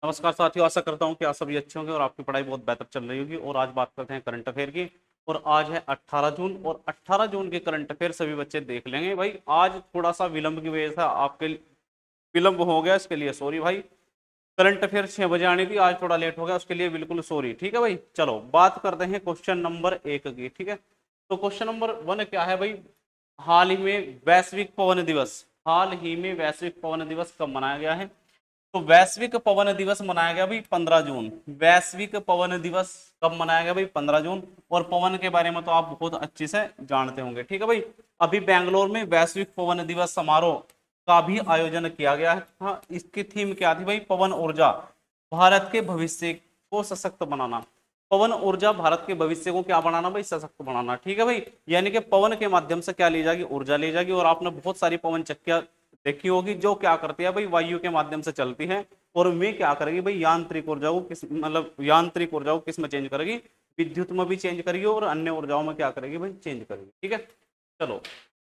नमस्कार साथियों, आशा करता हूँ कि आप सभी अच्छे होंगे और आपकी पढ़ाई बहुत बेहतर चल रही होगी। और आज बात करते हैं करंट अफेयर की। और आज है 18 जून और 18 जून के करंट अफेयर सभी बच्चे देख लेंगे। भाई आज थोड़ा सा विलंब की वजह से आपके विलंब हो गया, इसके लिए सॉरी भाई। करंट अफेयर 6 बजे आनी थी, आज थोड़ा लेट हो गया, उसके लिए बिल्कुल सॉरी। ठीक है भाई, चलो बात करते हैं क्वेश्चन नंबर 1 की। ठीक है, तो क्वेश्चन नंबर 1 क्या है भाई। हाल ही में वैश्विक पवन दिवस, हाल ही में वैश्विक पवन दिवस कब मनाया गया है? तो वैश्विक पवन दिवस मनाया गया भाई 15 जून। वैश्विक पवन दिवस कब मनाया गया भाई? 15 जून। और पवन के बारे में तो आप बहुत अच्छे से जानते होंगे। ठीक है भाई, अभी बेंगलोर में वैश्विक पवन दिवस समारोह का भी आयोजन किया गया था। इसकी थीम क्या थी भाई? पवन ऊर्जा, भारत के भविष्य को सशक्त बनाना। पवन ऊर्जा भारत के भविष्य को क्या बनाना भाई? सशक्त बनाना। ठीक है भाई, यानी कि पवन के माध्यम से क्या ली जाएगी? ऊर्जा ली जाएगी। और आपने बहुत सारी पवन चक्कियां देखी होगी जो क्या करती है भाई? वायु के माध्यम से चलती है। और वे क्या करेगी भाई? यांत्रिक ऊर्जा को किस मतलब यांत्रिक ऊर्जा को किस में चेंज करेगी? विद्युत में भी चेंज करेगी और अन्य ऊर्जाओं में क्या करेगी भाई? चेंज करेगी। ठीक है, चलो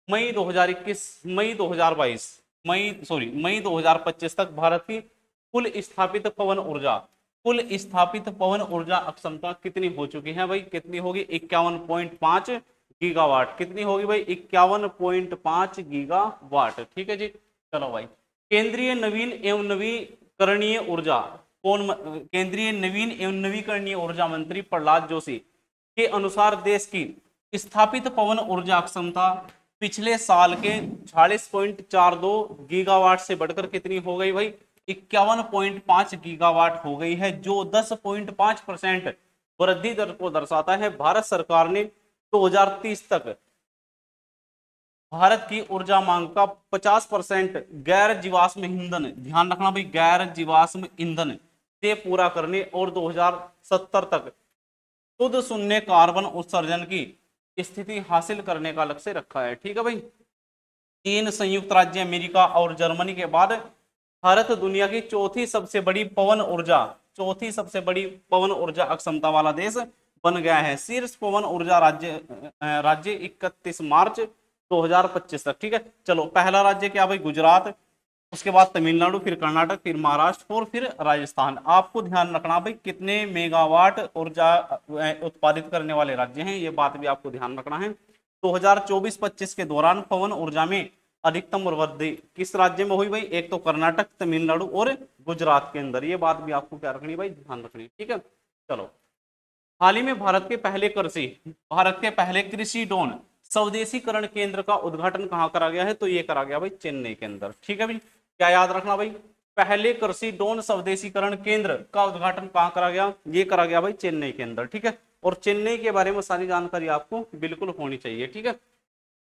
मई 2021, मई 2022, मई 2025 तक भारत की कुल स्थापित पवन ऊर्जा, कुल स्थापित पवन ऊर्जा अक्षमता कितनी हो चुकी है भाई? कितनी होगी? 51.5 गीगावाट। कितनी होगी भाई? 51.5 गीगावाट। ठीक है जी, चलो भाई। केंद्रीय नवीन एवं नवीकरणीय ऊर्जा केंद्रीय नवीन एवं नवीकरणीय ऊर्जा मंत्री प्रहलाद जोशी के अनुसार देश की स्थापित पवन ऊर्जा क्षमता पिछले साल के 46.42 गीगावाट से बढ़कर कितनी हो गई भाई? 51.5 गीगावाट हो गई है, जो 10.5% वृद्धि दर को दर्शाता है। भारत सरकार ने 2030 तक भारत की ऊर्जा मांग का 50% गैर जीवाश्म ईंधन, ध्यान रखना भाई, गैर जीवाश्म ईंधन से पूरा करने और 2070 तक शुद्ध शून्य कार्बन उत्सर्जन की स्थिति हासिल करने का लक्ष्य रखा है। ठीक है भाई, चीन, संयुक्त राज्य अमेरिका और जर्मनी के बाद भारत दुनिया की चौथी सबसे बड़ी पवन ऊर्जा अक्षमता वाला देश बन गया है। शीर्ष पवन ऊर्जा राज्य 31 मार्च 2025 तक। ठीक है, चलो पहला राज्य क्या भाई? गुजरात, उसके बाद तमिलनाडु, फिर कर्नाटक, फिर महाराष्ट्र और फिर राजस्थान। आपको ध्यान रखना भाई कितने मेगावाट ऊर्जा उत्पादित करने वाले राज्य हैं, ये बात भी आपको ध्यान रखना है। 2024-25 के दौरान पवन ऊर्जा में अधिकतम वृद्धि किस राज्य में हुई भाई? एक तो कर्नाटक, तमिलनाडु और गुजरात के अंदर। ये बात भी आपको क्या रखनी भाई? ध्यान रखनी। ठीक है, चलो हाल ही में भारत के पहले कृषि ड्रोन स्वदेशीकरण केंद्र का उद्घाटन कहां करा गया है? तो ये करा गया भाई चेन्नई के अंदर। ठीक है भाई, क्या याद रखना भाई? पहले कृषि ड्रोन स्वदेशीकरण केंद्र का उद्घाटन कहां करा गया? ये करा गया भाई चेन्नई के अंदर। ठीक है, और चेन्नई के बारे में सारी जानकारी आपको बिल्कुल होनी चाहिए। ठीक है,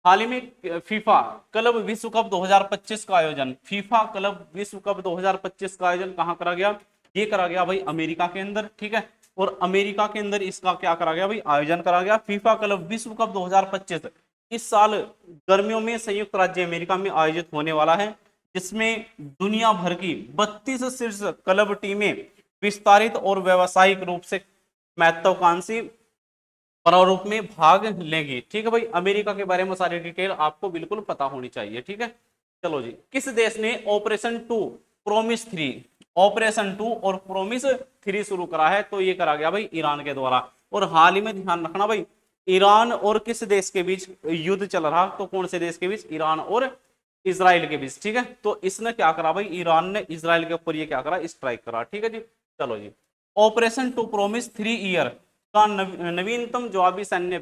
हाल ही में फीफा क्लब विश्व कप 2025 का आयोजन, फीफा क्लब विश्व कप 2025 का आयोजन कहां करा गया? ये करा गया भाई अमेरिका के अंदर। ठीक है, और अमेरिका के अंदर इसका क्या करा गया भाई? आयोजन करा गया। फीफा क्लब विश्व कप 2025 इस साल गर्मियों में संयुक्त राज्य अमेरिका में आयोजित होने वाला है, जिसमें दुनिया भर की 32 शीर्ष क्लब टीमें विस्तारित और व्यावसायिक रूप से महत्वाकांक्षी प्रारूप में भाग लेंगी। ठीक है भाई, अमेरिका के बारे में सारी डिटेल आपको बिल्कुल पता होनी चाहिए। ठीक है, चलो जी, किस देश ने ऑपरेशन 2 और प्रोमिस 3 शुरू करा है? तो ये करा गया भाई ईरान के द्वारा। और हाल ही में ध्यान रखना भाई, ईरान और किस देश के बीच युद्ध चल रहा? तो कौन से देश के बीच? ईरान और इसराइल के बीच। ठीक है, तो इसने क्या करा भाई? ईरान ने इसराइल के ऊपर ये क्या करा? स्ट्राइक करा। ठीक है जी, चलो जी, ऑपरेशन 2 प्रोमिस 3 ईयर का नवीनतम जवाबी सैन्य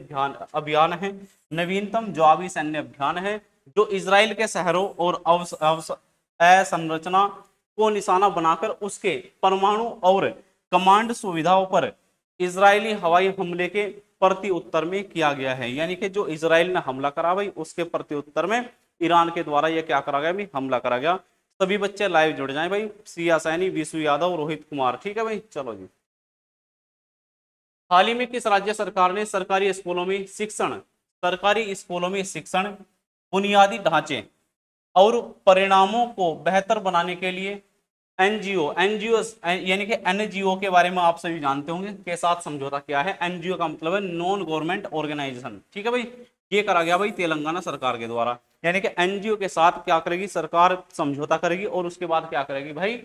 अभियान है, नवीनतम जवाबी सैन्य अभियान है, जो इसराइल के शहरों और अवसंरचना को निशाना बनाकर उसके परमाणु और कमांड सुविधाओं पर इजरायली हवाई हमले के प्रति उत्तर में किया गया है। यानी कि जो इसराइल ने हमला करा भाई, उसके प्रति उत्तर में ईरान के द्वारा यह क्या करा गया भाई? हमला करा गया। सभी बच्चे लाइव जुड़ जाएं भाई, सिया सैनी, विशु यादव, रोहित कुमार। ठीक है भाई, चलो जी, हाल ही में किस राज्य सरकार ने सरकारी स्कूलों में शिक्षण, बुनियादी ढांचे और परिणामों को बेहतर बनाने के लिए एनजीओ यानी कि एनजीओ के बारे में आप सभी जानते होंगे के साथ समझौता किया है। एनजीओ का मतलब है नॉन गवर्नमेंट ऑर्गेनाइजेशन। ठीक है भाई, ये करा गया भाई तेलंगाना सरकार के द्वारा। यानी कि एनजीओ के साथ क्या करेगी सरकार? समझौता करेगी और उसके बाद क्या करेगी भाई?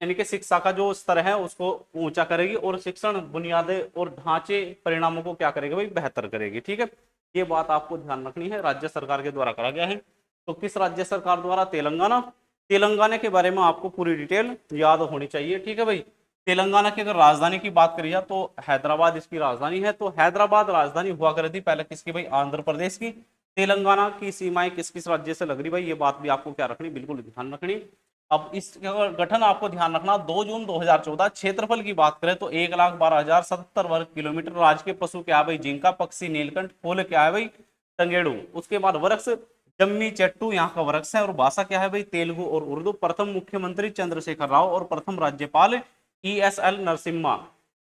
यानी कि शिक्षा का जो स्तर है उसको ऊंचा करेगी, और शिक्षण बुनियादें और ढांचे परिणामों को क्या करेगी भाई, बेहतर करेगी। ठीक है, ये बात आपको ध्यान रखनी है, राज्य सरकार के द्वारा करा गया है। तो किस राज्य सरकार द्वारा, तेलंगाना। तेलंगाना के बारे में आपको पूरी डिटेल याद होनी चाहिए। ठीक है भाई, तेलंगाना की अगर राजधानी की बात करी जाए तो हैदराबाद इसकी राजधानी है। तो हैदराबाद राजधानी हुआ करती थी पहले किसकी भाई, आंध्र प्रदेश की। तेलंगाना की सीमाएं किस किस राज्य से लग रही भाई, ये बात भी आपको क्या रखनी, बिल्कुल ध्यान रखनी। अब इस गठन आपको ध्यान रखना, 2 जून 2014। क्षेत्रफल की बात करें तो 1,12,077 वर्ग किलोमीटर। राज्य के पशु क्या है भाई, जिंका। पक्षी नीलकंठ। फूल क्या है भाई, टंगेड़ू। उसके बाद वृक्ष जम्मी चट्टू यहाँ का वृक्ष है। और भाषा क्या है भाई, तेलुगु और उर्दू। प्रथम मुख्यमंत्री चंद्रशेखर राव और प्रथम राज्यपाल ESL नरसिम्हा।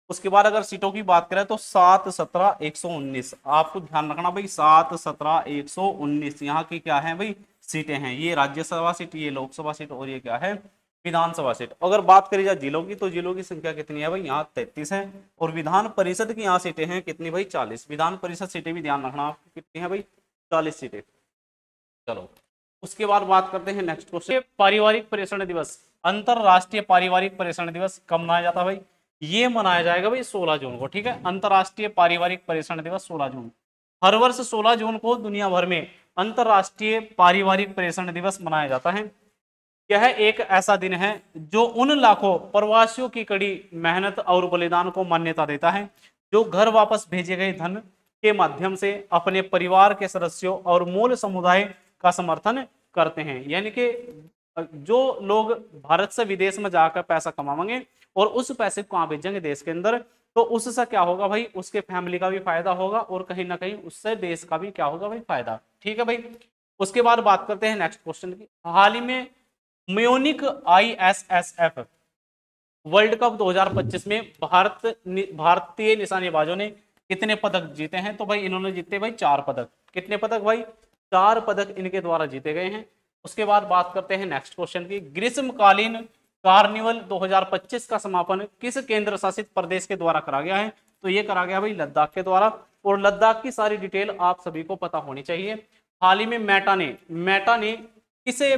उसके बाद अगर सीटों की बात करें तो 7, 17, 119। आपको ध्यान रखना भाई, 7, 17, 119 यहाँ की क्या है भाई, सीटें हैं। ये राज्यसभा सीट, ये लोकसभा सीट, और ये क्या है, विधानसभा सीट। अगर बात करी जाए जिलों की तो जिलों की संख्या कितनी है भाई, यहाँ 33 है। और विधान परिषद की यहाँ सीटें हैं कितनी भाई, 40। विधान परिषद सीटें भी ध्यान रखना आपको कितनी है भाई, 40 सीटें। चलो उसके बाद बात करते हैं नेक्स्ट क्वेश्चन, पारिवारिक पर्यवेक्षण दिवस। अंतरराष्ट्रीय पारिवारिक पर्यवेक्षण दिवस कब मनाया जाता है भाई, ये मनाया जाएगा भाई 16 जून को। ठीक है, अंतरराष्ट्रीय पारिवारिक पर्यवेक्षण दिवस 16 जून। हर वर्ष 16 जून को दुनिया भर में अंतरराष्ट्रीय पारिवारिक पर्यवेक्षण दिवस मनाया जाता है। यह एक ऐसा दिन है जो उन लाखों प्रवासियों की कड़ी मेहनत और बलिदान को मान्यता देता है जो घर वापस भेजे गए धन के माध्यम से अपने परिवार के सदस्यों और मूल समुदाय का समर्थन करते हैं। यानी कि जो लोग भारत से विदेश में जाकर पैसा कमाएंगे और उस पैसे को कहाँ भेजेंगे, देश के अंदर, तो उससे क्या होगा भाई, उसके फैमिली का भी फायदा होगा और कहीं ना कहीं उससे देश का भी क्या होगा भाई, फायदा। ठीक है भाई, उसके बाद बात करते हैं नेक्स्ट क्वेश्चन की। हाल ही में म्यूनिक ISSF वर्ल्ड कप 2025 में भारतीय निशानेबाजों ने कितने पदक जीते हैं, तो भाई इन्होंने जीते भाई 4 पदक। कितने पदक भाई, 4 पदक इनके द्वारा जीते गए हैं। उसके बाद बात करते हैं नेक्स्ट क्वेश्चन की। ग्रीष्मकालीन कार्निवल 2025 का समापन किस केंद्र शासित प्रदेश के द्वारा करा गया है, तो ये करा गया भाई लद्दाख के द्वारा। और लद्दाख की सारी डिटेल आप सभी को पता होनी चाहिए। हाल ही में मेटा ने किसे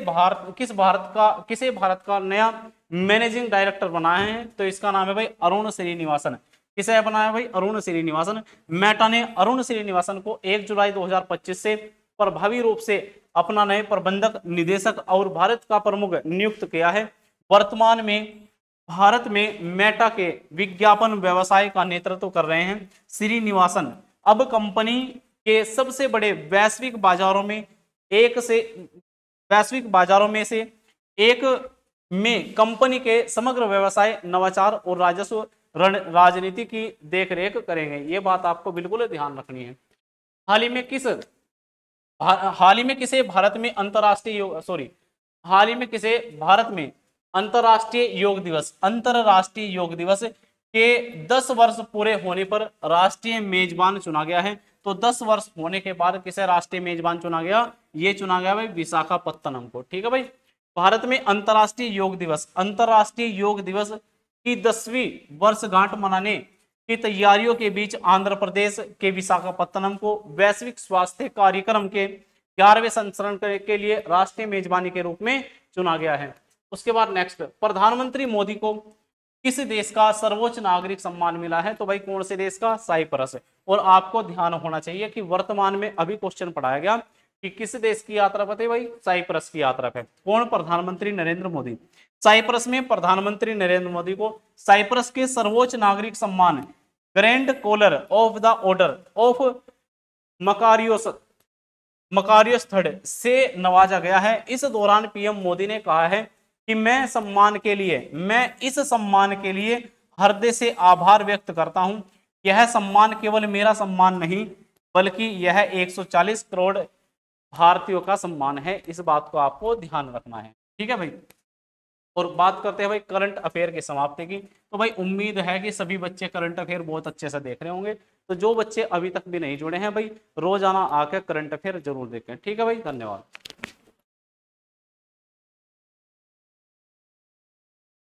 भारत का नया मैनेजिंग डायरेक्टर बनाया है, तो इसका नाम है भाई अरुण श्रीनिवासन। किसे बनाया भाई, अरुण श्रीनिवासन। मेटा ने अरुण श्रीनिवासन को 1 जुलाई 2025 से प्रभावी रूप से अपना नए प्रबंधक निदेशक और भारत का प्रमुख नियुक्त किया है। वर्तमान में भारत में मेटा के विज्ञापन व्यवसाय का नेतृत्व कर रहे हैं श्रीनिवासन। अब कंपनी के सबसे बड़े वैश्विक बाजारों में से एक में कंपनी के समग्र व्यवसाय, नवाचार और राजस्व राजनीति की देखरेख करेंगे। ये बात आपको बिल्कुल ध्यान रखनी है। हाल ही में किसे भारत में अंतरराष्ट्रीय योग दिवस के 10 वर्ष पूरे होने पर राष्ट्रीय मेजबान चुना गया है। तो 10 वर्ष होने के बाद किसे राष्ट्रीय मेजबान चुना गया, ये चुना गया भाई विशाखापत्तनम को। ठीक है भाई, भारत में अंतरराष्ट्रीय योग दिवस की 10वीं वर्षगांठ मनाने की तैयारियों के बीच आंध्र प्रदेश के विशाखापत्तनम को वैश्विक स्वास्थ्य कार्यक्रम के 11वें संस्करण के लिए राष्ट्रीय मेजबानी के रूप में चुना गया है। उसके बाद नेक्स्ट, प्रधानमंत्री मोदी को किस देश का सर्वोच्च नागरिक सम्मान मिला है, तो भाई कौन से देश का, साइप्रस। और आपको ध्यान होना चाहिए कि वर्तमान में अभी क्वेश्चन पढ़ाया गया कि किस देश की यात्रा पर थे भाई, साइप्रस की यात्रा पे। कौन, प्रधानमंत्री नरेंद्र मोदी। साइप्रस में प्रधानमंत्री नरेंद्र मोदी को साइप्रस के सर्वोच्च नागरिक सम्मान grand collar of the order of Makarios third से नवाजा गया है। इस दौरान पीएम मोदी ने कहा है कि मैं इस सम्मान के लिए हृदय से आभार व्यक्त करता हूं। यह सम्मान केवल मेरा सम्मान नहीं बल्कि यह 140 करोड़ भारतीयों का सम्मान है। इस बात को आपको ध्यान रखना है। ठीक है भाई, और बात करते हैं भाई करंट अफेयर की समाप्ति की। तो भाई उम्मीद है कि सभी बच्चे करंट अफेयर बहुत अच्छे से देख रहे होंगे। तो जो बच्चे अभी तक भी नहीं जुड़े हैं भाई, रोजाना आकर करंट अफेयर जरूर देखें। ठीक है भाई, धन्यवाद।